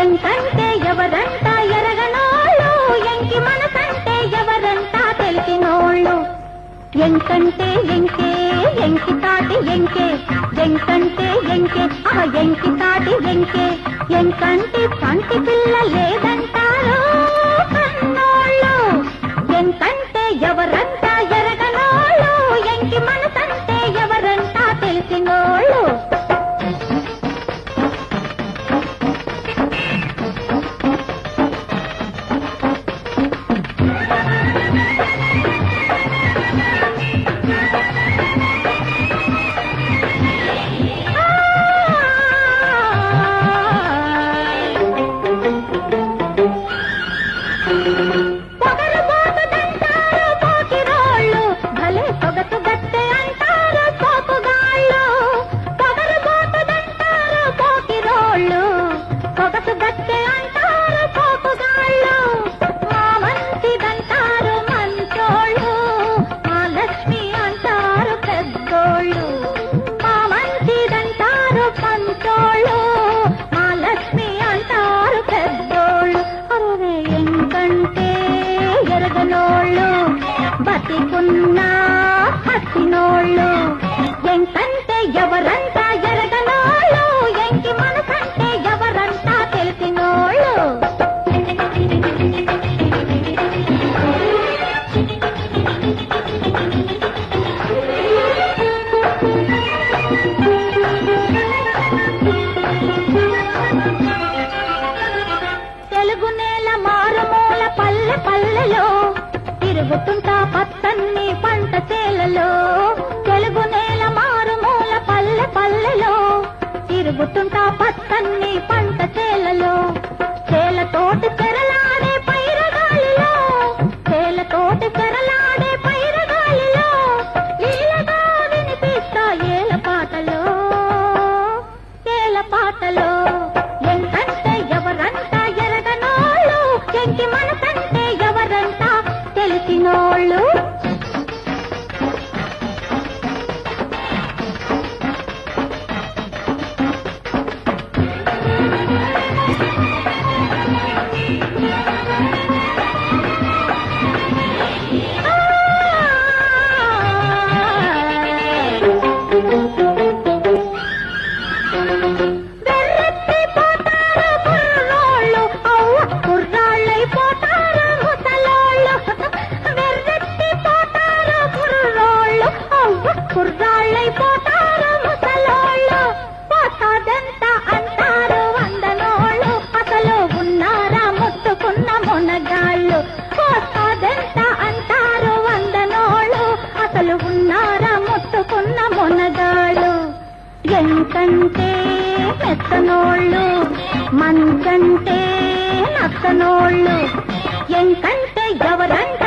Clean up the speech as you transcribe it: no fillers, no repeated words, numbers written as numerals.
ఎంకంటే ఎవరంట ఎరగనోళ్ళు, ఎంకి మనసంటే ఎవరంట తెలిసినోళ్ళు. ఎంకంటే ఎంకే ఎంకి తాటి ఎంకే, ఎంకంటే ఎంకే ఎంకి తాటి ఎంకే. ఎంకంటి పంటి పిల్ల లేదంటారు కన్నోళ్ళు. ఎంకంటే ఎవరంట ఎరగనోళ్ళు, ఎంకి మనసంటే ఎవరంట తెలిసినోళ్ళు. బతికున్నా హసినోళ్ళు. ఎంకంటే ఎవరంట ఎరగనోళ్ళు, ఎంకి మనసంటే ఎవరంట తెలిసినోళ్ళు. తెలుగు నేల మారుమూల పల్లె పల్లెలో తిరుగుతుంటా పచ్చన్ని పంట చేలలో. తెలుగు నేల మారుమూల పల్లె పల్లెలో తిరుగుతుంటా పచ్చన్ని పంట చేలలో. చేలతోటి చెరలాడే పైరగాలిలో, చేలతోటి చెరలాడే పైరగాలిలో లీలగా వినిపిస్తా ఏల పాటలో, ఏల పాటలో. ఎంకంటే ఎవరంట ఎరగనోళ్ళు, ఎంకి మనసంటే ఎవరంట తెలిసినోళ్ళు. కుర్రాళ్ళైపోతారు ముసలోళ్ళు, పోతాదంట అంటారు వందనోళ్ళు. అసలు ఉన్నారా ముట్టుకున్న మొనగాళ్ళు, పోతాదంట అంటారు వందనోళ్ళు. అసలు ఉన్నారా ముట్టుకున్న మొనగాళ్ళు. ఎంకంటే మెత్తనోళ్ళు, మంచంటే నచ్చనోళ్ళు. ఎంకంటే ఎవరంట